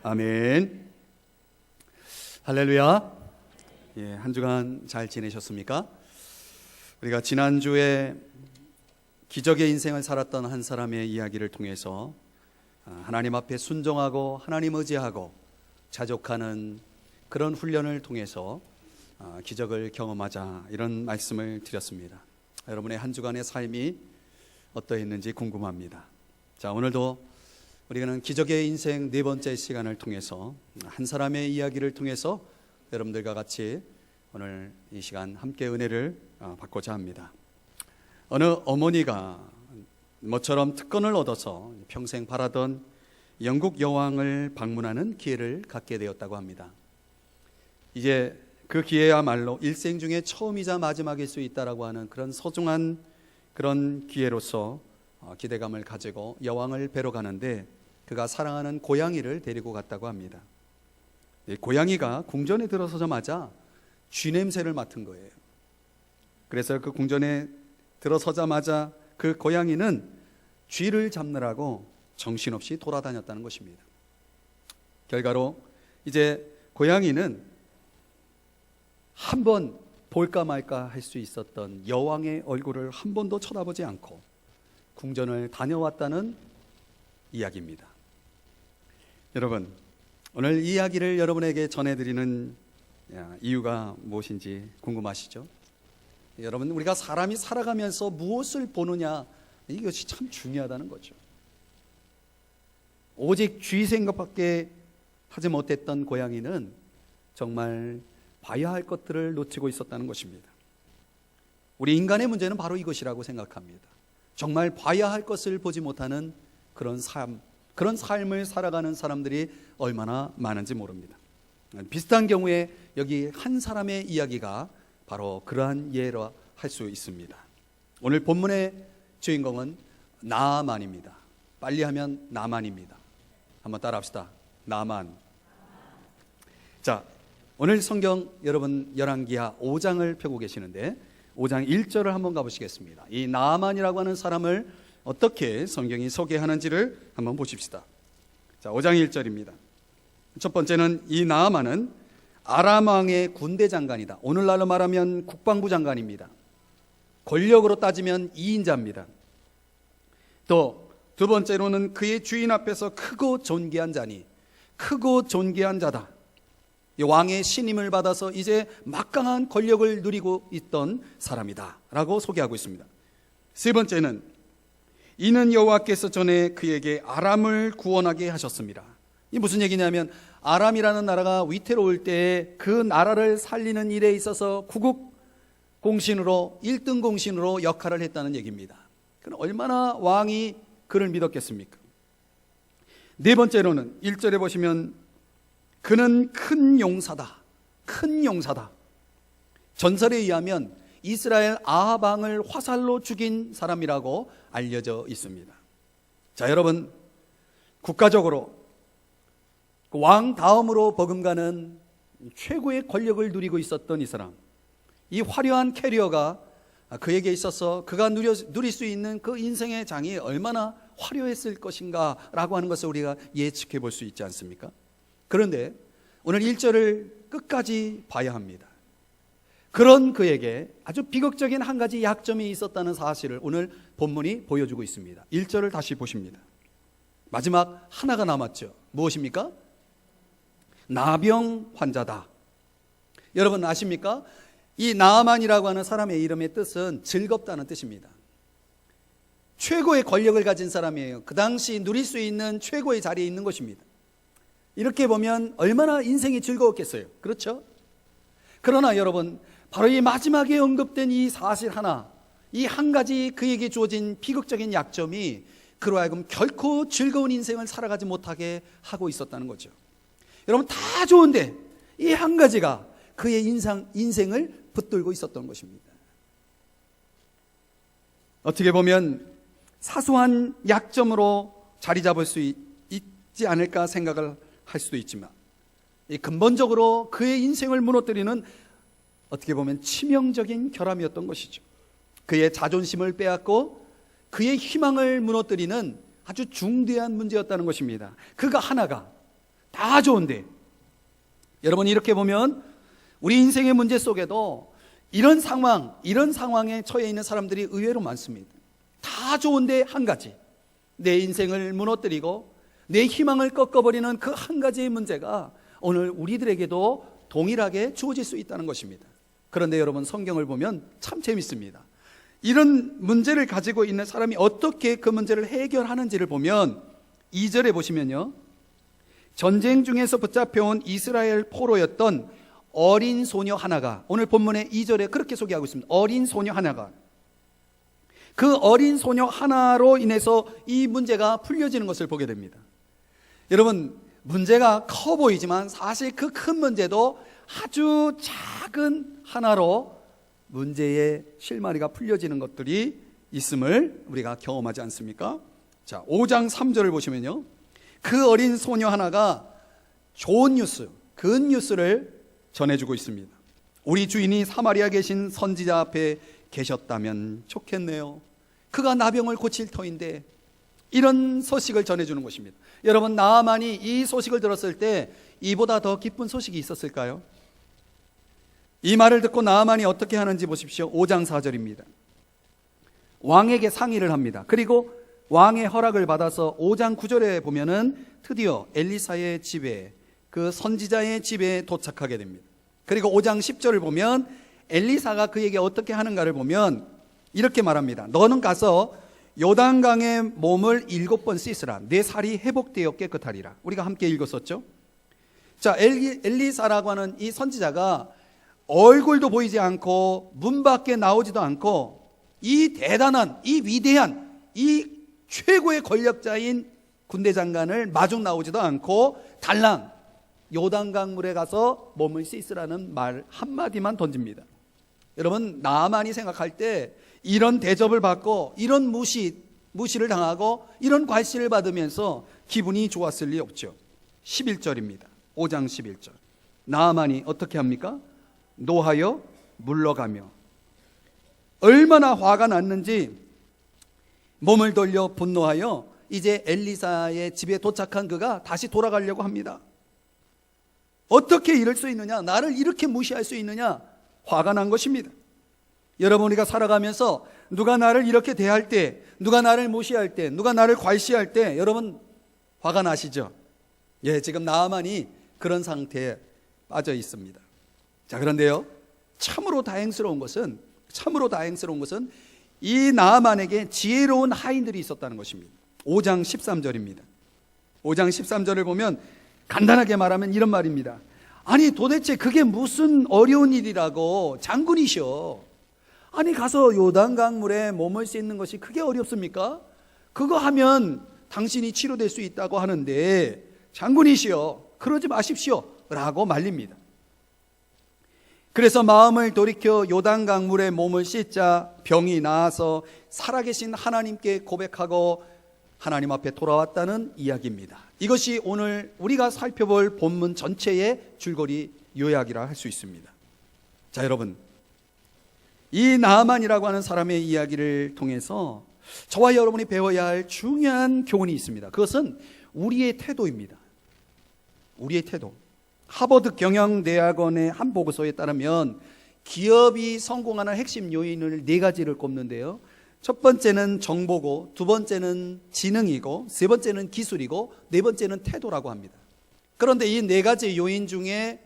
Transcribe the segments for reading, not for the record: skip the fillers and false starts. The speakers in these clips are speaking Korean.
아멘. 할렐루야. 한 주간 잘 지내셨습니까? 우리가 지난주에 기적의 인생을 살았던 한 사람의 이야기를 통해서 하나님 앞에 순종하고 하나님 의지하고 자족하는 그런 훈련을 통해서 기적을 경험하자, 이런 말씀을 드렸습니다. 여러분의 한 주간의 삶이 어떠했는지 궁금합니다. 자, 오늘도 우리는 기적의 인생 네 번째 시간을 통해서 한 사람의 이야기를 통해서 여러분들과 같이 오늘 이 시간 함께 은혜를 받고자 합니다. 어느 어머니가 모처럼 특권을 얻어서 평생 바라던 영국 여왕을 방문하는 기회를 갖게 되었다고 합니다. 이제 그 기회야말로 일생 중에 처음이자 마지막일 수 있다라고 하는 그런 소중한 그런 기회로서 기대감을 가지고 여왕을 뵈러 가는데, 그가 사랑하는 고양이를 데리고 갔다고 합니다. 고양이가 궁전에 들어서자마자 쥐 냄새를 맡은 거예요. 그래서 그 궁전에 들어서자마자 그 고양이는 쥐를 잡느라고 정신없이 돌아다녔다는 것입니다. 결과로 이제 고양이는 한 번 볼까 말까 할 수 있었던 여왕의 얼굴을 한 번도 쳐다보지 않고 궁전을 다녀왔다는 이야기입니다. 여러분, 오늘 이 이야기를 여러분에게 전해드리는 이유가 무엇인지 궁금하시죠? 여러분, 우리가 사람이 살아가면서 무엇을 보느냐, 이것이 참 중요하다는 거죠. 오직 쥐 생각밖에 하지 못했던 고양이는 정말 봐야 할 것들을 놓치고 있었다는 것입니다. 우리 인간의 문제는 바로 이것이라고 생각합니다. 정말 봐야 할 것을 보지 못하는 그런 삶을 살아가는 사람들이 얼마나 많은지 모릅니다. 비슷한 경우에 여기 한 사람의 이야기가 바로 그러한 예라 할 수 있습니다. 오늘 본문의 주인공은 나아만입니다. 빨리 하면 나만입니다. 한번 따라합시다. 나만. 자, 오늘 성경 여러분 열왕기하 5장을 펴고 계시는데 5장 1절을 한번 가보시겠습니다. 이 나아만이라고 하는 사람을 어떻게 성경이 소개하는지를 한번 보십시다. 자, 5장 1절입니다. 첫 번째는 이 나아만은 아람 왕의 군대 장관이다. 오늘날로 말하면 국방부 장관입니다. 권력으로 따지면 2인자입니다. 또 두 번째로는 그의 주인 앞에서 크고 존귀한 자니, 크고 존귀한 자다. 왕의 신임을 받아서 이제 막강한 권력을 누리고 있던 사람이다 라고 소개하고 있습니다. 세 번째는 이는 여호와께서 전에 그에게 아람을 구원하게 하셨습니다. 이 무슨 얘기냐면, 아람이라는 나라가 위태로울 때 그 나라를 살리는 일에 있어서 구국 공신으로 1등 공신으로 역할을 했다는 얘기입니다. 그럼 얼마나 왕이 그를 믿었겠습니까? 네 번째로는 1절에 보시면 그는 큰 용사다. 큰 용사다. 전설에 의하면 이스라엘 아합 왕을 화살로 죽인 사람이라고 알려져 있습니다. 자, 여러분, 국가적으로 왕 다음으로 버금가는 최고의 권력을 누리고 있었던 이 사람, 이 화려한 캐리어가 그에게 있어서 그가 누릴 수 있는 그 인생의 장이 얼마나 화려했을 것인가 라고 하는 것을 우리가 예측해 볼 수 있지 않습니까? 그런데 오늘 1절을 끝까지 봐야 합니다. 그런 그에게 아주 비극적인 한 가지 약점이 있었다는 사실을 오늘 본문이 보여주고 있습니다. 1절을 다시 보십니다. 마지막 하나가 남았죠. 무엇입니까? 나병 환자다. 여러분 아십니까? 이 나아만이라고 하는 사람의 이름의 뜻은 즐겁다는 뜻입니다. 최고의 권력을 가진 사람이에요. 그 당시 누릴 수 있는 최고의 자리에 있는 것입니다. 이렇게 보면 얼마나 인생이 즐거웠겠어요. 그렇죠? 그러나 여러분, 바로 이 마지막에 언급된 이 사실 하나, 이 한 가지 그에게 주어진 비극적인 약점이 그로 하여금 결코 즐거운 인생을 살아가지 못하게 하고 있었다는 거죠. 여러분, 다 좋은데 이 한 가지가 그의 인생을 붙들고 있었던 것입니다. 어떻게 보면 사소한 약점으로 자리 잡을 수 있지 않을까 생각을 할 수도 있지만, 근본적으로 그의 인생을 무너뜨리는 어떻게 보면 치명적인 결함이었던 것이죠. 그의 자존심을 빼앗고 그의 희망을 무너뜨리는 아주 중대한 문제였다는 것입니다. 그가 하나가 다 좋은데, 여러분 이렇게 보면 우리 인생의 문제 속에도 이런 상황에 처해 있는 사람들이 의외로 많습니다. 다 좋은데 한 가지, 내 인생을 무너뜨리고 내 희망을 꺾어버리는 그 한 가지의 문제가 오늘 우리들에게도 동일하게 주어질 수 있다는 것입니다. 그런데 여러분, 성경을 보면 참 재밌습니다. 이런 문제를 가지고 있는 사람이 어떻게 그 문제를 해결하는지를 보면 2절에 보시면요, 전쟁 중에서 붙잡혀온 이스라엘 포로였던 어린 소녀 하나가, 오늘 본문의 2절에 그렇게 소개하고 있습니다. 어린 소녀 하나가, 그 어린 소녀 하나로 인해서 이 문제가 풀려지는 것을 보게 됩니다. 여러분, 문제가 커 보이지만 사실 그 큰 문제도 아주 작은 하나로 문제의 실마리가 풀려지는 것들이 있음을 우리가 경험하지 않습니까? 자, 5장 3절을 보시면요, 그 어린 소녀 하나가 좋은 뉴스, 굿뉴스를 전해주고 있습니다. 우리 주인이 사마리아 계신 선지자 앞에 계셨다면 좋겠네요. 그가 나병을 고칠 터인데, 이런 소식을 전해주는 것입니다. 여러분, 나아만이 이 소식을 들었을 때 이보다 더 기쁜 소식이 있었을까요? 이 말을 듣고 나아만이 어떻게 하는지 보십시오. 5장 4절입니다. 왕에게 상의를 합니다. 그리고 왕의 허락을 받아서 5장 9절에 보면은 드디어 엘리사의 집에, 그 선지자의 집에 도착하게 됩니다. 그리고 5장 10절을 보면 엘리사가 그에게 어떻게 하는가를 보면 이렇게 말합니다. 너는 가서 요단강에 몸을 7번 씻으라. 내 살이 회복되어 깨끗하리라. 우리가 함께 읽었었죠. 자, 엘리사라고 하는 이 선지자가 얼굴도 보이지 않고 문 밖에 나오지도 않고 이 대단한, 이 위대한, 이 최고의 권력자인 군대 장관을 마중 나오지도 않고 달랑 요단강 물에 가서 몸을 씻으라는 말 한마디만 던집니다. 여러분, 나만이 생각할 때 이런 대접을 받고 이런 무시를 당하고 이런 괄시를 받으면서 기분이 좋았을 리 없죠. 11절입니다. 5장 11절. 나아만이 어떻게 합니까? 노하여 물러가며 얼마나 화가 났는지 몸을 돌려 분노하여 이제 엘리사의 집에 도착한 그가 다시 돌아가려고 합니다. 어떻게 이럴 수 있느냐? 나를 이렇게 무시할 수 있느냐? 화가 난 것입니다. 여러분, 우리가 살아가면서 누가 나를 이렇게 대할 때, 누가 나를 무시할 때, 누가 나를 괄시할 때 여러분 화가 나시죠? 예, 지금 나아만이 그런 상태에 빠져 있습니다. 자, 그런데요, 참으로 다행스러운 것은 이 나아만에게 지혜로운 하인들이 있었다는 것입니다. 5장 13절입니다. 5장 13절을 보면 간단하게 말하면 이런 말입니다. 아니, 도대체 그게 무슨 어려운 일이라고, 장군이셔. 아니, 가서 요단강물에 몸을 씻는 것이 그게 어렵습니까? 그거 하면 당신이 치료될 수 있다고 하는데 장군이시여, 그러지 마십시오 라고 말립니다. 그래서 마음을 돌이켜 요단강물에 몸을 씻자 병이 나아서 살아계신 하나님께 고백하고 하나님 앞에 돌아왔다는 이야기입니다. 이것이 오늘 우리가 살펴볼 본문 전체의 줄거리 요약이라 할 수 있습니다. 자, 여러분, 이 나아만이라고 하는 사람의 이야기를 통해서 저와 여러분이 배워야 할 중요한 교훈이 있습니다. 그것은 우리의 태도입니다. 우리의 태도. 하버드 경영대학원의 한 보고서에 따르면 기업이 성공하는 핵심 요인을 4가지를 꼽는데요. 첫 번째는 정보고, 두 번째는 지능이고, 세 번째는 기술이고, 네 번째는 태도라고 합니다. 그런데 이 4가지 요인 중에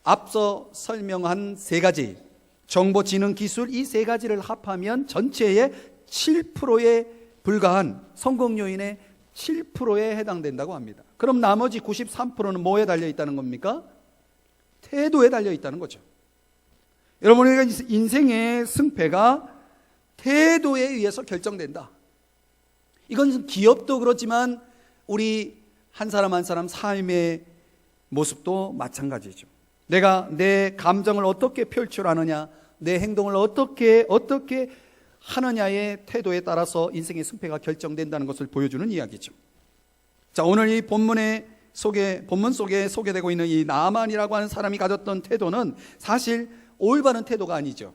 앞서 설명한 3가지, 정보, 지능, 기술, 이 3가지를 합하면 전체의 7%에 불과한 성공 요인의 7%에 해당된다고 합니다. 그럼 나머지 93%는 뭐에 달려 있다는 겁니까? 태도에 달려 있다는 거죠. 여러분, 우리가 인생의 승패가 태도에 의해서 결정된다. 이건 기업도 그렇지만 우리 한 사람 한 사람 삶의 모습도 마찬가지죠. 내가 내 감정을 어떻게 표출하느냐, 내 행동을 어떻게 하느냐의 태도에 따라서 인생의 승패가 결정된다는 것을 보여주는 이야기죠. 자, 오늘 이 본문 속에 소개되고 있는 이 나아만이라고 하는 사람이 가졌던 태도는 사실 올바른 태도가 아니죠.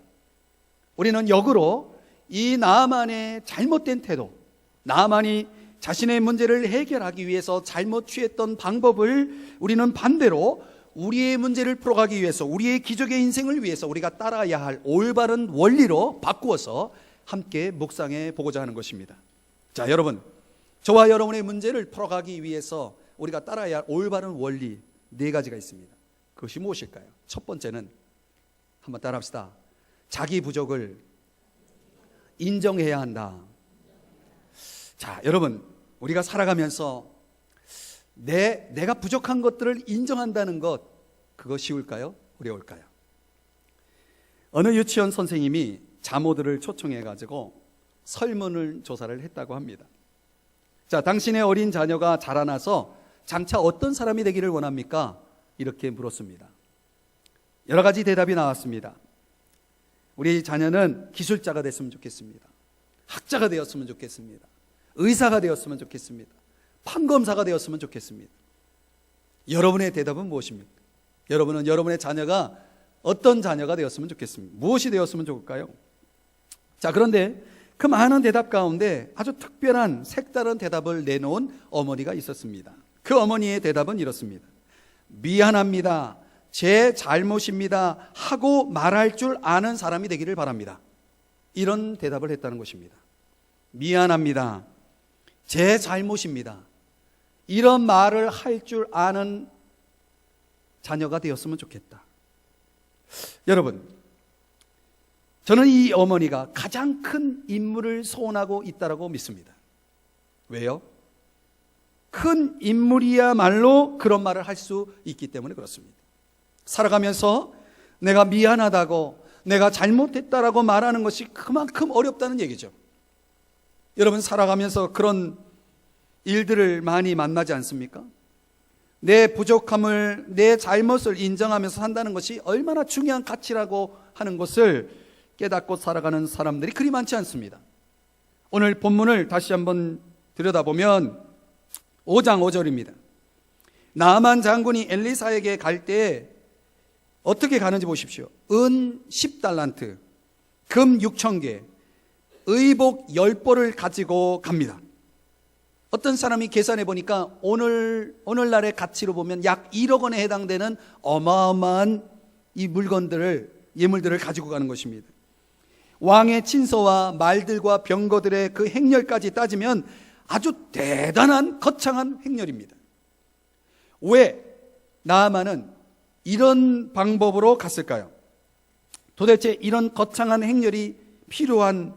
우리는 역으로 이 나아만의 잘못된 태도, 나아만이 자신의 문제를 해결하기 위해서 잘못 취했던 방법을 우리는 반대로 우리의 문제를 풀어가기 위해서, 우리의 기적의 인생을 위해서 우리가 따라야 할 올바른 원리로 바꾸어서 함께 묵상해 보고자 하는 것입니다. 자, 여러분, 저와 여러분의 문제를 풀어가기 위해서 우리가 따라야 할 올바른 원리 4가지가 있습니다. 그것이 무엇일까요? 첫 번째는 한번 따라합시다. 자기 부족을 인정해야 한다. 자, 여러분, 우리가 살아가면서 내가 부족한 것들을 인정한다는 것, 그거 쉬울까요? 어려울까요? 어느 유치원 선생님이 자모들을 초청해 가지고 설문을 조사를 했다고 합니다. 자, 당신의 어린 자녀가 자라나서 장차 어떤 사람이 되기를 원합니까? 이렇게 물었습니다. 여러 가지 대답이 나왔습니다. 우리 자녀는 기술자가 됐으면 좋겠습니다. 학자가 되었으면 좋겠습니다. 의사가 되었으면 좋겠습니다. 판검사가 되었으면 좋겠습니다. 여러분의 대답은 무엇입니까? 여러분은 여러분의 자녀가 어떤 자녀가 되었으면 좋겠습니까? 무엇이 되었으면 좋을까요? 자, 그런데 그 많은 대답 가운데 아주 특별한 색다른 대답을 내놓은 어머니가 있었습니다. 그 어머니의 대답은 이렇습니다. 미안합니다. 제 잘못입니다. 하고 말할 줄 아는 사람이 되기를 바랍니다. 이런 대답을 했다는 것입니다. 미안합니다. 제 잘못입니다. 이런 말을 할 줄 아는 자녀가 되었으면 좋겠다. 여러분, 저는 이 어머니가 가장 큰 임무를 소원하고 있다고 믿습니다. 왜요? 큰 인물이야말로 그런 말을 할 수 있기 때문에 그렇습니다. 살아가면서 내가 미안하다고, 내가 잘못했다라고 말하는 것이 그만큼 어렵다는 얘기죠. 여러분, 살아가면서 그런 일들을 많이 만나지 않습니까? 내 부족함을, 내 잘못을 인정하면서 산다는 것이 얼마나 중요한 가치라고 하는 것을 깨닫고 살아가는 사람들이 그리 많지 않습니다. 오늘 본문을 다시 한번 들여다보면 5장 5절입니다. 나아만 장군이 엘리사에게 갈 때 어떻게 가는지 보십시오. 은 10달란트, 금 6,000개, 의복 10벌을 가지고 갑니다. 어떤 사람이 계산해 보니까 오늘날의 가치로 보면 약 1억 원에 해당되는 어마어마한 이 예물들을 가지고 가는 것입니다. 왕의 친서와 말들과 병거들의 그 행렬까지 따지면 아주 대단한 거창한 행렬입니다. 왜 나아만은 이런 방법으로 갔을까요? 도대체 이런 거창한 행렬이 필요한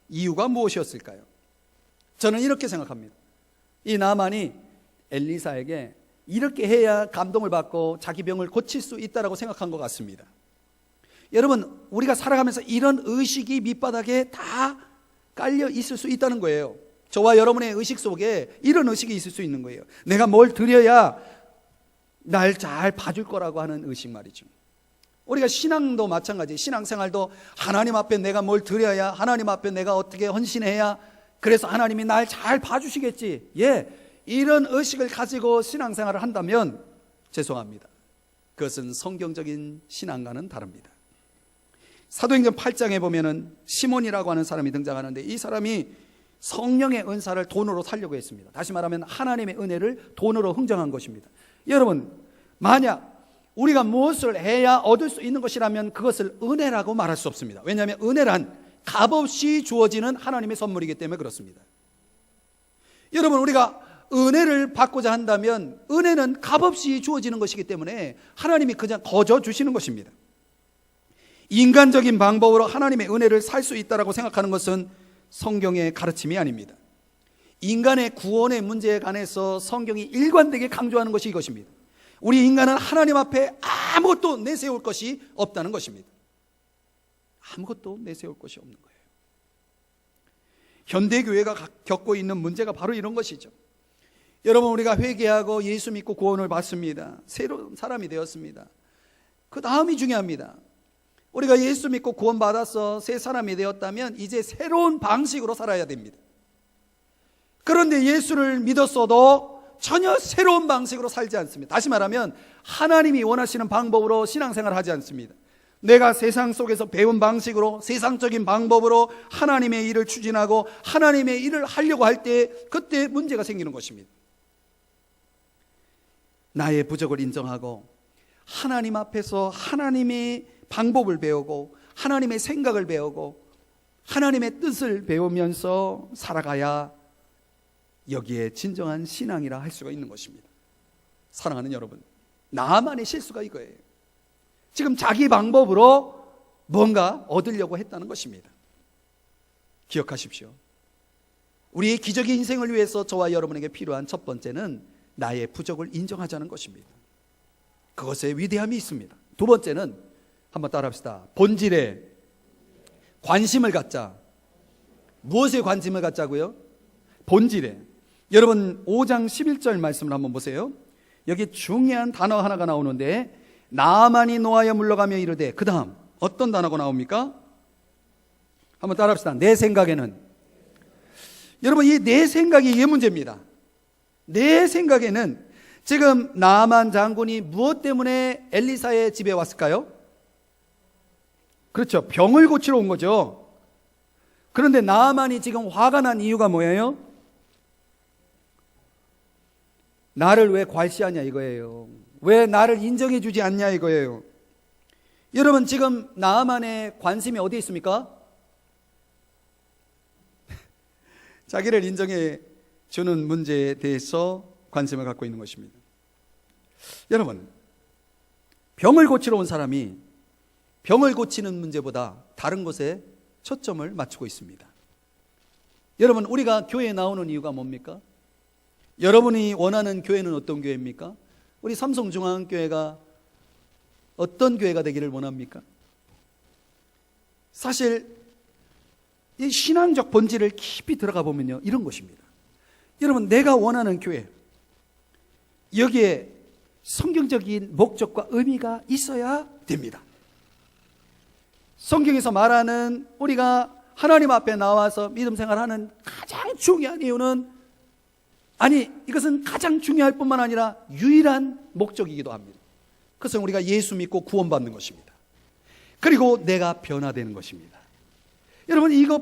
이유가 무엇이었을까요? 저는 이렇게 생각합니다. 이 나아만이 엘리사에게 이렇게 해야 감동을 받고 자기 병을 고칠 수 있다고 생각한 것 같습니다. 여러분, 우리가 살아가면서 이런 의식이 밑바닥에 다 깔려 있을 수 있다는 거예요. 저와 여러분의 의식 속에 이런 의식이 있을 수 있는 거예요. 내가 뭘 드려야 날 잘 봐줄 거라고 하는 의식 말이죠. 우리가 신앙도 마찬가지, 신앙생활도 하나님 앞에 내가 뭘 드려야, 하나님 앞에 내가 어떻게 헌신해야 그래서 하나님이 날 잘 봐주시겠지, 이런 의식을 가지고 신앙생활을 한다면 죄송합니다. 그것은 성경적인 신앙과는 다릅니다. 사도행전 8장에 보면은 시몬이라고 하는 사람이 등장하는데, 이 사람이 성령의 은사를 돈으로 살려고 했습니다. 다시 말하면 하나님의 은혜를 돈으로 흥정한 것입니다. 여러분, 만약 우리가 무엇을 해야 얻을 수 있는 것이라면 그것을 은혜라고 말할 수 없습니다. 왜냐하면 은혜란 값없이 주어지는 하나님의 선물이기 때문에 그렇습니다. 여러분, 우리가 은혜를 받고자 한다면 은혜는 값없이 주어지는 것이기 때문에 하나님이 그냥 거저 주시는 것입니다. 인간적인 방법으로 하나님의 은혜를 살 수 있다고 생각하는 것은 성경의 가르침이 아닙니다. 인간의 구원의 문제에 관해서 성경이 일관되게 강조하는 것이 이것입니다. 우리 인간은 하나님 앞에 아무것도 내세울 것이 없다는 것입니다. 아무것도 내세울 것이 없는 거예요. 현대교회가 겪고 있는 문제가 바로 이런 것이죠. 여러분, 우리가 회개하고 예수 믿고 구원을 받습니다. 새로운 사람이 되었습니다. 그 다음이 중요합니다. 우리가 예수 믿고 구원 받아서 새 사람이 되었다면 이제 새로운 방식으로 살아야 됩니다. 그런데 예수를 믿었어도 전혀 새로운 방식으로 살지 않습니다. 다시 말하면 하나님이 원하시는 방법으로 신앙생활을 하지 않습니다. 내가 세상 속에서 배운 방식으로, 세상적인 방법으로 하나님의 일을 추진하고 하나님의 일을 하려고 할 때 그때 문제가 생기는 것입니다. 나의 부족을 인정하고 하나님 앞에서 하나님의 방법을 배우고 하나님의 생각을 배우고 하나님의 뜻을 배우면서 살아가야 여기에 진정한 신앙이라 할 수가 있는 것입니다. 사랑하는 여러분, 나만의 실수가 이거예요. 지금 자기 방법으로 뭔가 얻으려고 했다는 것입니다. 기억하십시오. 우리의 기적의 인생을 위해서 저와 여러분에게 필요한 첫 번째는 나의 부족을 인정하자는 것입니다. 그것에 위대함이 있습니다. 두 번째는 한번 따라합시다. 본질에 관심을 갖자. 무엇에 관심을 갖자고요? 본질에. 여러분 5장 11절 말씀을 한번 보세요. 여기 중요한 단어 하나가 나오는데, 나아만이 노하여 물러가며 이르되, 그 다음 어떤 단어가 나옵니까? 한번 따라합시다. 내 생각에는. 여러분, 이 내 생각이 이게 문제입니다. 내 생각에는 지금 나아만 장군이 무엇 때문에 엘리사의 집에 왔을까요? 그렇죠. 병을 고치러 온 거죠. 그런데 나아만이 지금 화가 난 이유가 뭐예요? 나를 왜 괄시하냐 이거예요. 왜 나를 인정해 주지 않냐 이거예요. 여러분, 지금 나아만의 관심이 어디에 있습니까? 자기를 인정해 주는 문제에 대해서 관심을 갖고 있는 것입니다. 여러분, 병을 고치러 온 사람이 병을 고치는 문제보다 다른 것에 초점을 맞추고 있습니다. 여러분, 우리가 교회에 나오는 이유가 뭡니까? 여러분이 원하는 교회는 어떤 교회입니까? 우리 삼성중앙교회가 어떤 교회가 되기를 원합니까? 사실 이 신앙적 본질을 깊이 들어가 보면요, 이런 것입니다. 여러분, 내가 원하는 교회, 여기에 성경적인 목적과 의미가 있어야 됩니다. 성경에서 말하는 우리가 하나님 앞에 나와서 믿음 생활하는 가장 중요한 이유는, 아니, 이것은 가장 중요할 뿐만 아니라 유일한 목적이기도 합니다. 그것은 우리가 예수 믿고 구원받는 것입니다. 그리고 내가 변화되는 것입니다. 여러분, 이것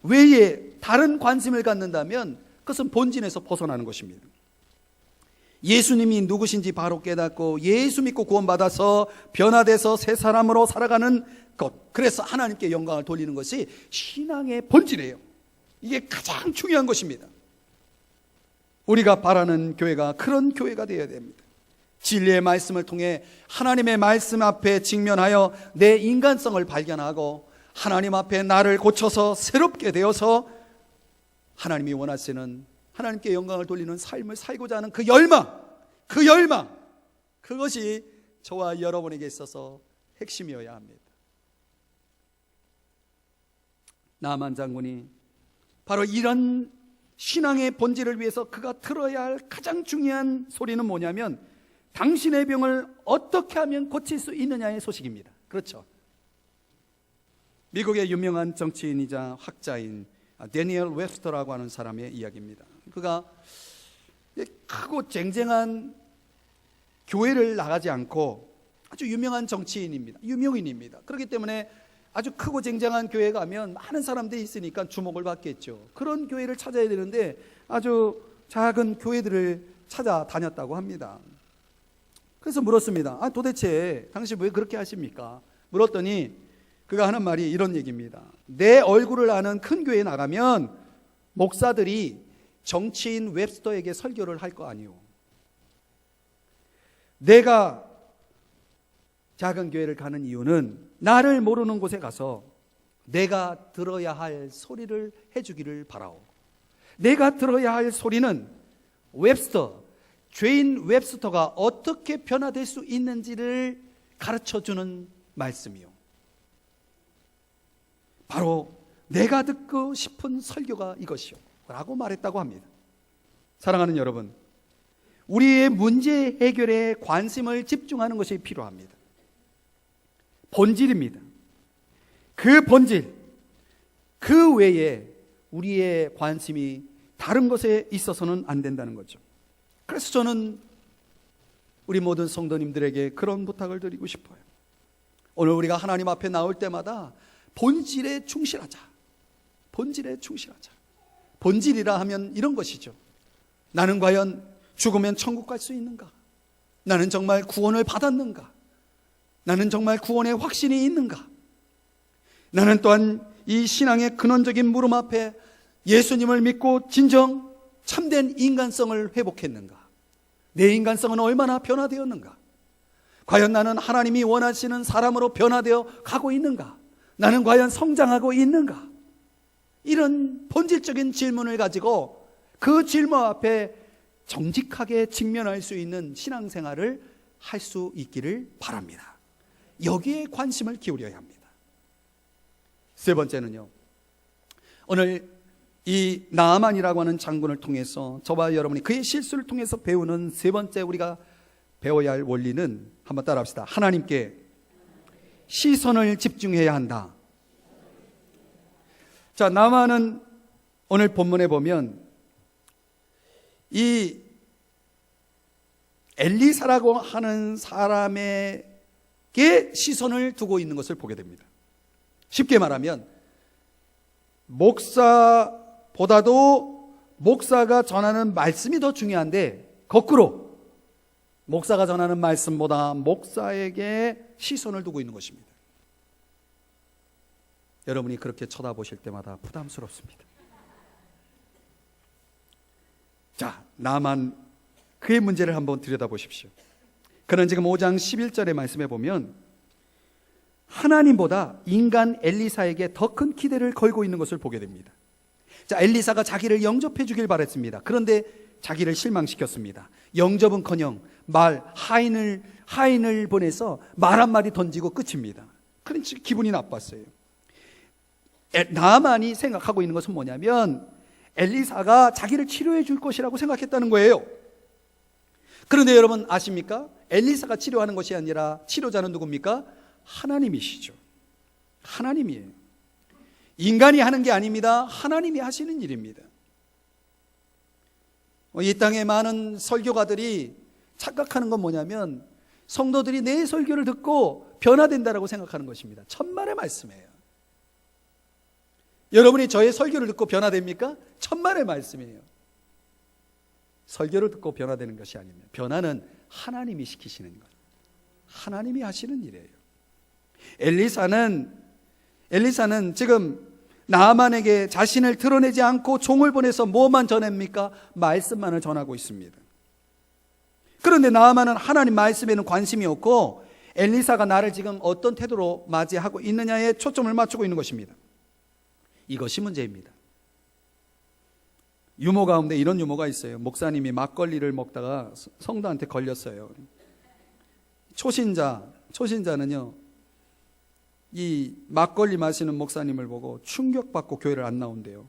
외에 다른 관심을 갖는다면 그것은 본질에서 벗어나는 것입니다. 예수님이 누구신지 바로 깨닫고 예수 믿고 구원받아서 변화돼서 새 사람으로 살아가는 것, 그래서 하나님께 영광을 돌리는 것이 신앙의 본질이에요. 이게 가장 중요한 것입니다. 우리가 바라는 교회가 그런 교회가 되어야 됩니다. 진리의 말씀을 통해 하나님의 말씀 앞에 직면하여 내 인간성을 발견하고 하나님 앞에 나를 고쳐서 새롭게 되어서 하나님이 원하시는 하나님께 영광을 돌리는 삶을 살고자 하는 그 열망, 그것이 저와 여러분에게 있어서 핵심이어야 합니다. 나아만 장군이 바로 이런 신앙의 본질을 위해서 그가 들어야 할 가장 중요한 소리는 뭐냐면, 당신의 병을 어떻게 하면 고칠 수 있느냐의 소식입니다. 그렇죠. 미국의 유명한 정치인이자 학자인 데니엘 웹스터라고 하는 사람의 이야기입니다. 그가 크고 쟁쟁한 교회를 나가지 않고 아주 유명한 정치인입니다. 유명인입니다. 그렇기 때문에 아주 크고 쟁쟁한 교회에 가면 많은 사람들이 있으니까 주목을 받겠죠. 그런 교회를 찾아야 되는데 아주 작은 교회들을 찾아다녔다고 합니다. 그래서 물었습니다. 도대체 당신 왜 그렇게 하십니까? 물었더니 그가 하는 말이 이런 얘기입니다. 내 얼굴을 아는 큰 교회에 나가면 목사들이 정치인 웹스터에게 설교를 할 거 아니오. 내가 작은 교회를 가는 이유는 나를 모르는 곳에 가서 내가 들어야 할 소리를 해주기를 바라오. 내가 들어야 할 소리는 웹스터, 죄인 웹스터가 어떻게 변화될 수 있는지를 가르쳐주는 말씀이요. 바로 내가 듣고 싶은 설교가 이것이요 라고 말했다고 합니다. 사랑하는 여러분, 우리의 문제 해결에 관심을 집중하는 것이 필요합니다. 본질입니다. 그 본질, 그 외에 우리의 관심이 다른 것에 있어서는 안 된다는 거죠. 그래서 저는 우리 모든 성도님들에게 그런 부탁을 드리고 싶어요. 오늘 우리가 하나님 앞에 나올 때마다 본질에 충실하자. 본질에 충실하자. 본질이라 하면 이런 것이죠. 나는 과연 죽으면 천국 갈 수 있는가? 나는 정말 구원을 받았는가? 나는 정말 구원의 확신이 있는가? 나는 또한 이 신앙의 근원적인 물음 앞에 예수님을 믿고 진정 참된 인간성을 회복했는가? 내 인간성은 얼마나 변화되었는가? 과연 나는 하나님이 원하시는 사람으로 변화되어 가고 있는가? 나는 과연 성장하고 있는가? 이런 본질적인 질문을 가지고 그 질문 앞에 정직하게 직면할 수 있는 신앙생활을 할 수 있기를 바랍니다. 여기에 관심을 기울여야 합니다. 세 번째는요, 오늘 이 나아만이라고 하는 장군을 통해서 저와 여러분이 그의 실수를 통해서 배우는 세 번째 우리가 배워야 할 원리는, 한번 따라합시다. 하나님께 시선을 집중해야 한다. 자, 나아만은 오늘 본문에 보면 이 엘리사라고 하는 사람에게 시선을 두고 있는 것을 보게 됩니다. 쉽게 말하면 목사보다도 목사가 전하는 말씀이 더 중요한데, 거꾸로 목사가 전하는 말씀보다 목사에게 시선을 두고 있는 것입니다. 여러분이 그렇게 쳐다보실 때마다 부담스럽습니다. 자, 나만 그의 문제를 한번 들여다보십시오. 그는 지금 5장 11절의 말씀에 보면 하나님보다 인간 엘리사에게 더 큰 기대를 걸고 있는 것을 보게 됩니다. 자, 엘리사가 자기를 영접해 주길 바랬습니다. 그런데 자기를 실망시켰습니다. 영접은커녕 하인을 보내서 말 한마디 던지고 끝입니다. 그러니까 기분이 나빴어요. 나아만이 생각하고 있는 것은 뭐냐면 엘리사가 자기를 치료해 줄 것이라고 생각했다는 거예요. 그런데 여러분 아십니까? 엘리사가 치료하는 것이 아니라 치료자는 누굽니까? 하나님이시죠. 하나님이에요. 인간이 하는 게 아닙니다. 하나님이 하시는 일입니다. 이 땅에 많은 설교가들이 착각하는 건 뭐냐면 성도들이 내 설교를 듣고 변화된다라고 생각하는 것입니다. 천만의 말씀이에요. 여러분이 저의 설교를 듣고 변화됩니까? 천만의 말씀이에요. 설교를 듣고 변화되는 것이 아닙니다. 변화는 하나님이 시키시는 것, 하나님이 하시는 일이에요. 엘리사는 지금 나아만에게 자신을 드러내지 않고 종을 보내서 뭐만 전합니까? 말씀만을 전하고 있습니다. 그런데 나아만은 하나님 말씀에는 관심이 없고 엘리사가 나를 지금 어떤 태도로 맞이하고 있느냐에 초점을 맞추고 있는 것입니다. 이것이 문제입니다. 유머 가운데 이런 유머가 있어요. 목사님이 막걸리를 먹다가 성도한테 걸렸어요. 초신자는요, 이 막걸리 마시는 목사님을 보고 충격받고 교회를 안 나온대요.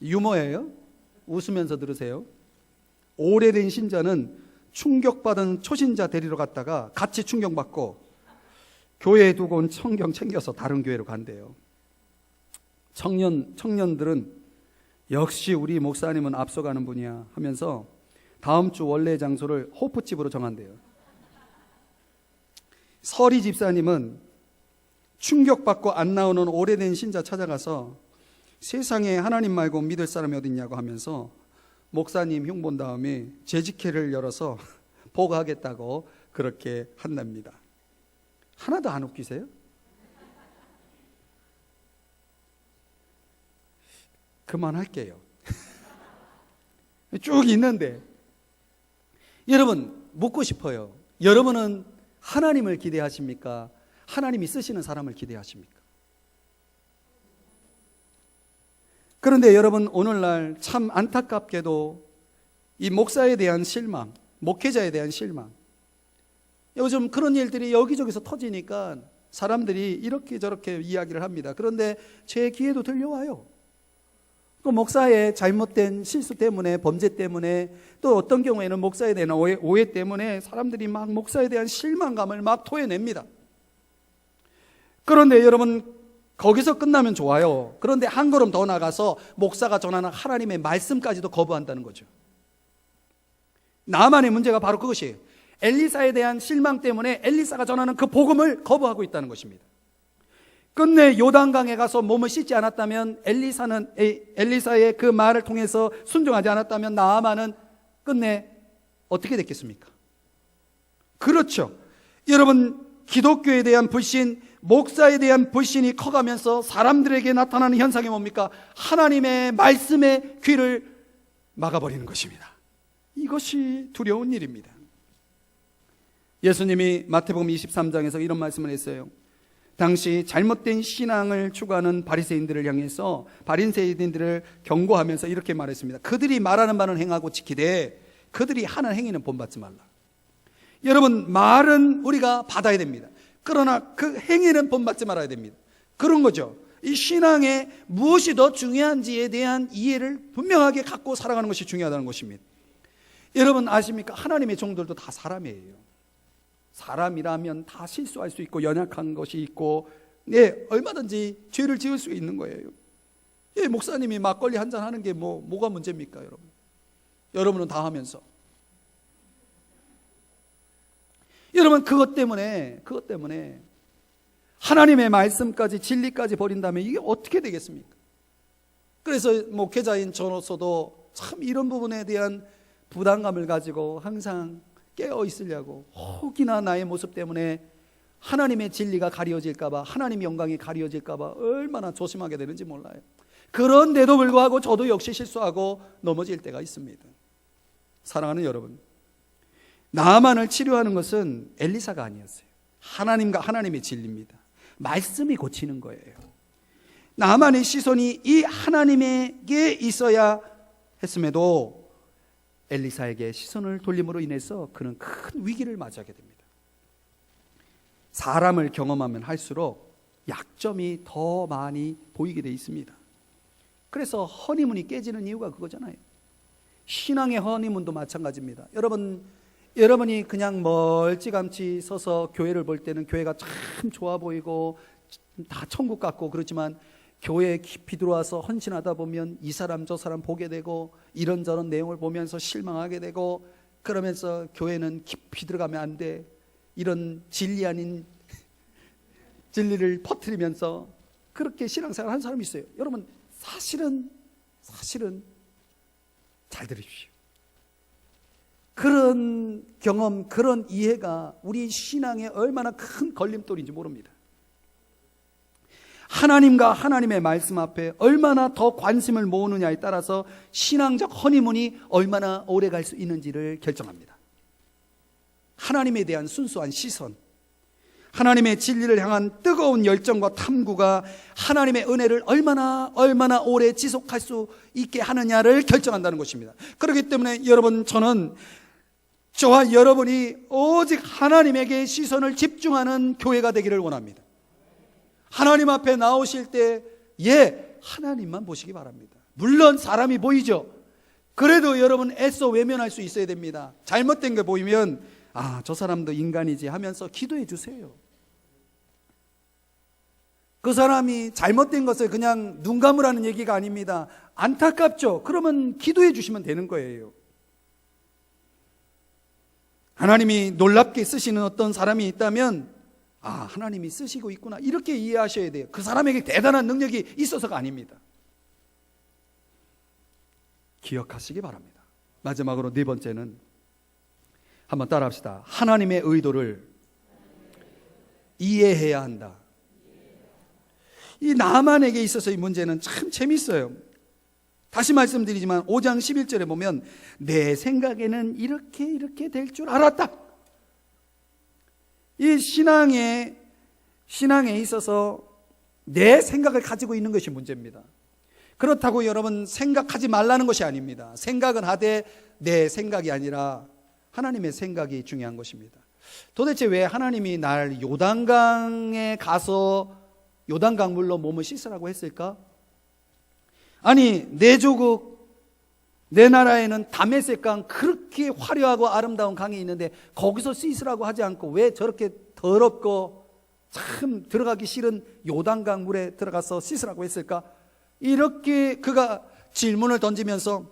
유머예요. 웃으면서 들으세요. 오래된 신자는 충격받은 초신자 데리러 갔다가 같이 충격받고 교회에 두고 온 성경 챙겨서 다른 교회로 간대요. 청년들은 역시 우리 목사님은 앞서가는 분이야 하면서 다음 주 원래 장소를 호프집으로 정한대요. 서리 집사님은 충격받고 안 나오는 오래된 신자 찾아가서 세상에 하나님 말고 믿을 사람이 어딨냐고 하면서 목사님 흉 본 다음에 재직회를 열어서 보고하겠다고 그렇게 한답니다. 하나도 안 웃기세요? 그만할게요. 쭉 있는데 여러분 묻고 싶어요. 여러분은 하나님을 기대하십니까? 하나님이 쓰시는 사람을 기대하십니까? 그런데 여러분 오늘날 참 안타깝게도 이 목사에 대한 실망, 목회자에 대한 실망, 요즘 그런 일들이 여기저기서 터지니까 사람들이 이렇게 저렇게 이야기를 합니다. 그런데 제 귀에도 들려와요. 그 목사의 잘못된 실수 때문에, 범죄 때문에, 또 어떤 경우에는 목사에 대한 오해 때문에 사람들이 막 목사에 대한 실망감을 막 토해냅니다. 그런데 여러분 거기서 끝나면 좋아요. 그런데 한 걸음 더 나가서 목사가 전하는 하나님의 말씀까지도 거부한다는 거죠. 나만의 문제가 바로 그것이에요. 엘리사에 대한 실망 때문에 엘리사가 전하는 그 복음을 거부하고 있다는 것입니다. 끝내 요단강에 가서 몸을 씻지 않았다면, 엘리사의 그 말을 통해서 순종하지 않았다면 나아만은 끝내 어떻게 됐겠습니까? 그렇죠. 여러분, 기독교에 대한 불신, 목사에 대한 불신이 커가면서 사람들에게 나타나는 현상이 뭡니까? 하나님의 말씀의 귀를 막아버리는 것입니다. 이것이 두려운 일입니다. 예수님이 마태복음 23장에서 이런 말씀을 했어요. 당시 잘못된 신앙을 추구하는 바리새인들을 향해서 바리새인들을 경고하면서 이렇게 말했습니다. 그들이 말하는 바는 행하고 지키되 그들이 하는 행위는 본받지 말라. 여러분, 말은 우리가 받아야 됩니다. 그러나 그 행위는 본받지 말아야 됩니다. 그런 거죠. 이 신앙에 무엇이 더 중요한지에 대한 이해를 분명하게 갖고 살아가는 것이 중요하다는 것입니다. 여러분 아십니까? 하나님의 종들도 다 사람이에요. 사람이라면 다 실수할 수 있고 연약한 것이 있고, 얼마든지 죄를 지을 수 있는 거예요. 목사님이 막걸리 한잔 하는 게 뭐가 문제입니까, 여러분? 여러분은 다 하면서. 여러분, 그것 때문에 하나님의 말씀까지, 진리까지 버린다면 이게 어떻게 되겠습니까? 그래서 목회자인 저로서도 참 이런 부분에 대한 부담감을 가지고 항상 깨어 있으려고, 혹이나 나의 모습 때문에 하나님의 진리가 가려질까봐, 하나님의 영광이 가려질까봐 얼마나 조심하게 되는지 몰라요. 그런데도 불구하고 저도 역시 실수하고 넘어질 때가 있습니다. 사랑하는 여러분, 나아만을 치료하는 것은 엘리사가 아니었어요. 하나님과 하나님의 진리입니다. 말씀이 고치는 거예요. 나아만의 시선이 이 하나님에게 있어야 했음에도 엘리사에게 시선을 돌림으로 인해서 그는 큰 위기를 맞이하게 됩니다. 사람을 경험하면 할수록 약점이 더 많이 보이게 돼 있습니다. 그래서 허니문이 깨지는 이유가 그거잖아요. 신앙의 허니문도 마찬가지입니다. 여러분이 그냥 멀찌감치 서서 교회를 볼 때는 교회가 참 좋아 보이고 다 천국 같고 그렇지만, 교회에 깊이 들어와서 헌신하다 보면 이 사람 저 사람 보게 되고 이런저런 내용을 보면서 실망하게 되고, 그러면서 교회는 깊이 들어가면 안 돼, 이런 진리 아닌 진리를 퍼뜨리면서 그렇게 신앙생활 하는 사람이 있어요. 여러분, 사실은 잘 들으십시오. 그런 경험, 그런 이해가 우리 신앙에 얼마나 큰 걸림돌인지 모릅니다. 하나님과 하나님의 말씀 앞에 얼마나 더 관심을 모으느냐에 따라서 신앙적 허니문이 얼마나 오래 갈 수 있는지를 결정합니다. 하나님에 대한 순수한 시선, 하나님의 진리를 향한 뜨거운 열정과 탐구가 하나님의 은혜를 얼마나 오래 지속할 수 있게 하느냐를 결정한다는 것입니다. 그렇기 때문에 여러분, 저와 여러분이 오직 하나님에게 시선을 집중하는 교회가 되기를 원합니다. 하나님 앞에 나오실 때 하나님만 보시기 바랍니다. 물론 사람이 보이죠. 그래도 여러분 애써 외면할 수 있어야 됩니다. 잘못된 거 보이면 저 사람도 인간이지 하면서 기도해 주세요. 그 사람이 잘못된 것을 그냥 눈 감으라는 얘기가 아닙니다. 안타깝죠? 그러면 기도해 주시면 되는 거예요. 하나님이 놀랍게 쓰시는 어떤 사람이 있다면 하나님이 쓰시고 있구나, 이렇게 이해하셔야 돼요. 그 사람에게 대단한 능력이 있어서가 아닙니다. 기억하시기 바랍니다. 마지막으로 네 번째는 한번 따라합시다. 하나님의 의도를 이해해야 한다. 이 나만에게 있어서 이 문제는 참 재밌어요. 다시 말씀드리지만 5장 11절에 보면 내 생각에는 이렇게 될 줄 알았다. 이 신앙에 있어서 내 생각을 가지고 있는 것이 문제입니다. 그렇다고 여러분 생각하지 말라는 것이 아닙니다. 생각은 하되 내 생각이 아니라 하나님의 생각이 중요한 것입니다. 도대체 왜 하나님이 날 요단강에 가서 요단강물로 몸을 씻으라고 했을까? 아니, 내 조국, 내 나라에는 다메섹강, 그렇게 화려하고 아름다운 강이 있는데 거기서 씻으라고 하지 않고 왜 저렇게 더럽고 참 들어가기 싫은 요단강 물에 들어가서 씻으라고 했을까? 이렇게 그가 질문을 던지면서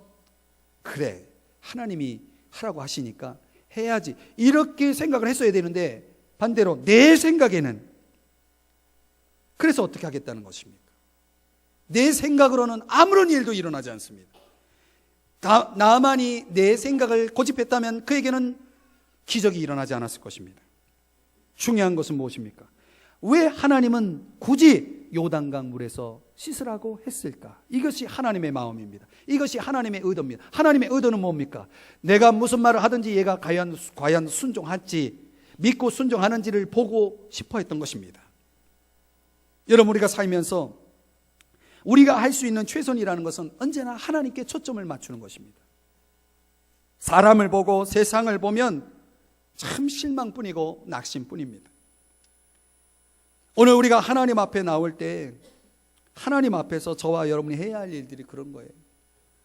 그래, 하나님이 하라고 하시니까 해야지, 이렇게 생각을 했어야 되는데 반대로 내 생각에는 그래서 어떻게 하겠다는 것입니까? 내 생각으로는 아무런 일도 일어나지 않습니다. 나만이 내 생각을 고집했다면 그에게는 기적이 일어나지 않았을 것입니다. 중요한 것은 무엇입니까? 왜 하나님은 굳이 요단강 물에서 씻으라고 했을까? 이것이 하나님의 마음입니다. 이것이 하나님의 의도입니다. 하나님의 의도는 뭡니까? 내가 무슨 말을 하든지 얘가 과연 순종할지, 믿고 순종하는지를 보고 싶어 했던 것입니다. 여러분, 우리가 살면서 우리가 할 수 있는 최선이라는 것은 언제나 하나님께 초점을 맞추는 것입니다. 사람을 보고 세상을 보면 참 실망뿐이고 낙심뿐입니다. 오늘 우리가 하나님 앞에 나올 때 하나님 앞에서 저와 여러분이 해야 할 일들이 그런 거예요.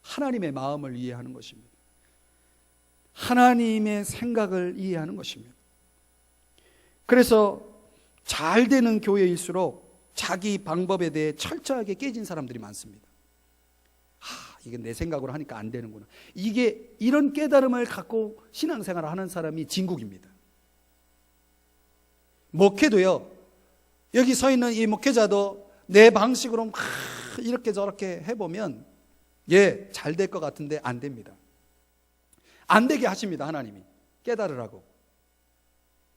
하나님의 마음을 이해하는 것입니다. 하나님의 생각을 이해하는 것입니다. 그래서 잘 되는 교회일수록 자기 방법에 대해 철저하게 깨진 사람들이 많습니다. 이게 내 생각으로 하니까 안 되는구나. 이런 깨달음을 갖고 신앙생활을 하는 사람이 진국입니다. 목회도요, 여기 서 있는 이 목회자도 내 방식으로 막 이렇게 저렇게 해보면 잘 될 것 같은데 안 됩니다. 안 되게 하십니다. 하나님이 깨달으라고.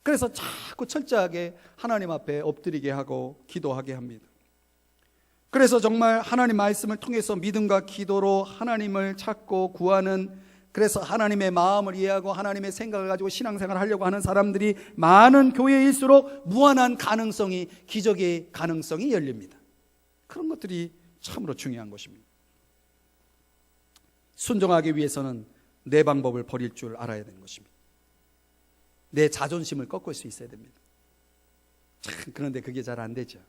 그래서 자꾸 철저하게 하나님 앞에 엎드리게 하고 기도하게 합니다. 그래서 정말 하나님 말씀을 통해서 믿음과 기도로 하나님을 찾고 구하는, 그래서 하나님의 마음을 이해하고 하나님의 생각을 가지고 신앙생활을 하려고 하는 사람들이 많은 교회일수록 무한한 가능성이, 기적의 가능성이 열립니다. 그런 것들이 참으로 중요한 것입니다. 순종하기 위해서는 내 방법을 버릴 줄 알아야 되는 것입니다. 내 자존심을 꺾을 수 있어야 됩니다. 그런데 그게 잘 안 되죠.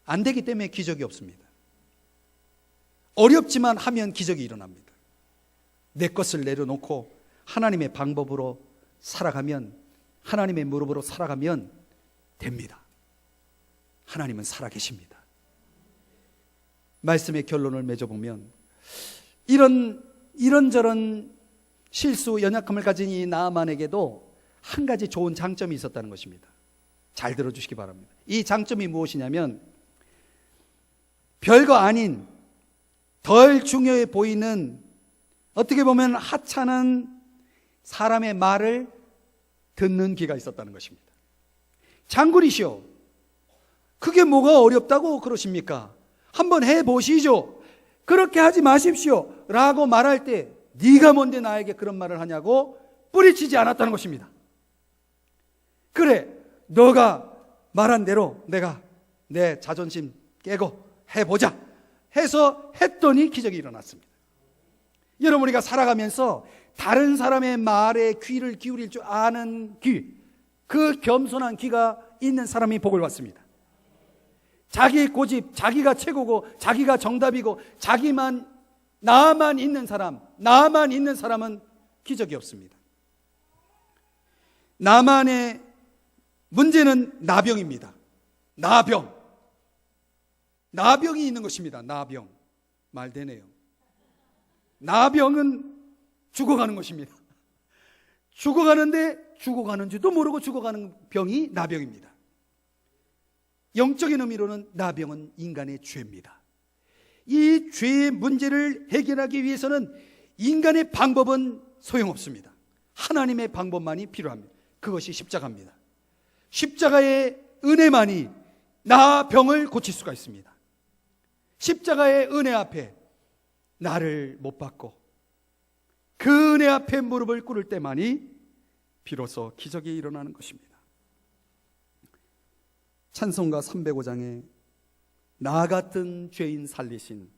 안 되기 때문에 기적이 없습니다. 어렵지만 하면 기적이 일어납니다. 내 것을 내려놓고 하나님의 방법으로 살아가면, 하나님의 무릎으로 살아가면 됩니다. 하나님은 살아계십니다. 말씀의 결론을 맺어보면 이런저런 실수, 연약함을 가진 이 나아만에게도 한 가지 좋은 장점이 있었다는 것입니다. 잘 들어주시기 바랍니다. 이 장점이 무엇이냐면, 별거 아닌 덜 중요해 보이는, 어떻게 보면 하찮은 사람의 말을 듣는 귀가 있었다는 것입니다. 장군이시오, 그게 뭐가 어렵다고 그러십니까? 한번 해보시죠. 그렇게 하지 마십시오 라고 말할 때 네가 뭔데 나에게 그런 말을 하냐고 뿌리치지 않았다는 것입니다. 그래, 너가 말한 대로 내가 내 자존심 깨고 해보자 해서 했더니 기적이 일어났습니다. 여러분, 우리가 살아가면서 다른 사람의 말에 귀를 기울일 줄 아는 귀, 그 겸손한 귀가 있는 사람이 복을 받습니다. 자기 고집, 자기가 최고고 자기가 정답이고 나만 있는 사람은 기적이 없습니다. 나만의 문제는 나병입니다. 나병이 있는 것입니다. 나병. 말 되네요. 나병은 죽어가는 것입니다. 죽어가는데 죽어가는지도 모르고 죽어가는 병이 나병입니다. 영적인 의미로는 나병은 인간의 죄입니다. 이 죄의 문제를 해결하기 위해서는 인간의 방법은 소용없습니다. 하나님의 방법만이 필요합니다. 그것이 십자가입니다. 십자가의 은혜만이 나 병을 고칠 수가 있습니다. 십자가의 은혜 앞에 나를 못 박고 그 은혜 앞에 무릎을 꿇을 때만이 비로소 기적이 일어나는 것입니다. 찬송가 305장에 나 같은 죄인 살리신,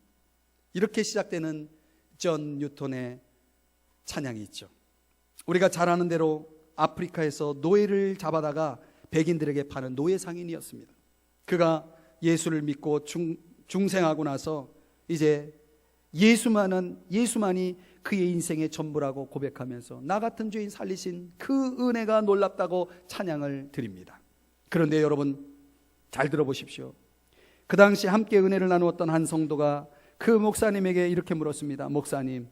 이렇게 시작되는 존 뉴턴의 찬양이 있죠. 우리가 잘 아는 대로 아프리카에서 노예를 잡아다가 백인들에게 파는 노예 상인이었습니다. 그가 예수를 믿고 중생하고 나서 이제 예수만이 그의 인생의 전부라고 고백하면서 나 같은 죄인 살리신 그 은혜가 놀랍다고 찬양을 드립니다. 그런데 여러분, 잘 들어보십시오. 그 당시 함께 은혜를 나누었던 한 성도가 그 목사님에게 이렇게 물었습니다. 목사님,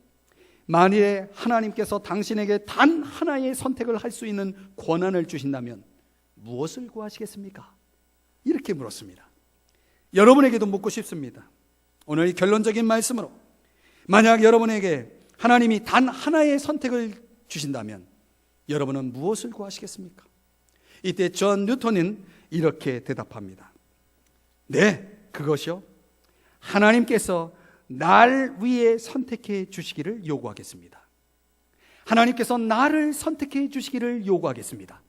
만일에 하나님께서 당신에게 단 하나의 선택을 할 수 있는 권한을 주신다면 무엇을 구하시겠습니까? 이렇게 물었습니다. 여러분에게도 묻고 싶습니다. 오늘 이 결론적인 말씀으로, 만약 여러분에게 하나님이 단 하나의 선택을 주신다면 여러분은 무엇을 구하시겠습니까? 이때 존 뉴턴은 이렇게 대답합니다. 네, 그것이요, 하나님께서 날 위해 선택해 주시기를 요구하겠습니다. 하나님께서 나를 선택해 주시기를 요구하겠습니다.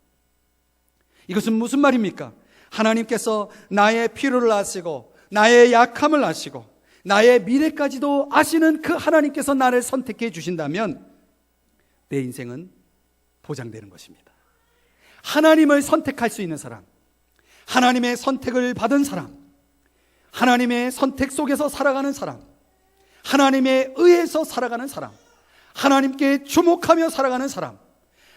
이것은 무슨 말입니까? 하나님께서 나의 필요를 아시고 나의 약함을 아시고 나의 미래까지도 아시는 그 하나님께서 나를 선택해 주신다면 내 인생은 보장되는 것입니다. 하나님을 선택할 수 있는 사람, 하나님의 선택을 받은 사람, 하나님의 선택 속에서 살아가는 사람, 하나님에 의해서 살아가는 사람, 하나님께 주목하며 살아가는 사람,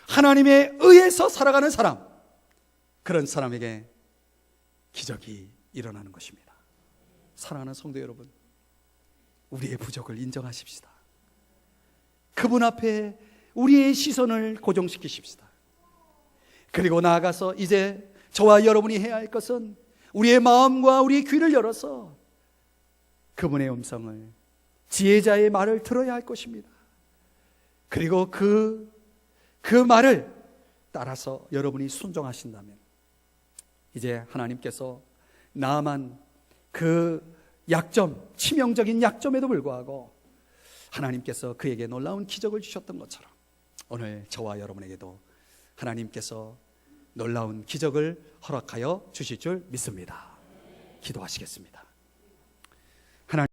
하나님에 의해서 살아가는 사람, 그런 사람에게 기적이 일어나는 것입니다. 사랑하는 성도 여러분, 우리의 부족을 인정하십시다. 그분 앞에 우리의 시선을 고정시키십시다. 그리고 나아가서 이제 저와 여러분이 해야 할 것은 우리의 마음과 우리의 귀를 열어서 그분의 음성을, 지혜자의 말을 들어야 할 것입니다. 그리고 그 말을 따라서 여러분이 순종하신다면 이제 하나님께서 나만 그 약점, 치명적인 약점에도 불구하고 하나님께서 그에게 놀라운 기적을 주셨던 것처럼 오늘 저와 여러분에게도 하나님께서 놀라운 기적을 허락하여 주실 줄 믿습니다. 기도하시겠습니다.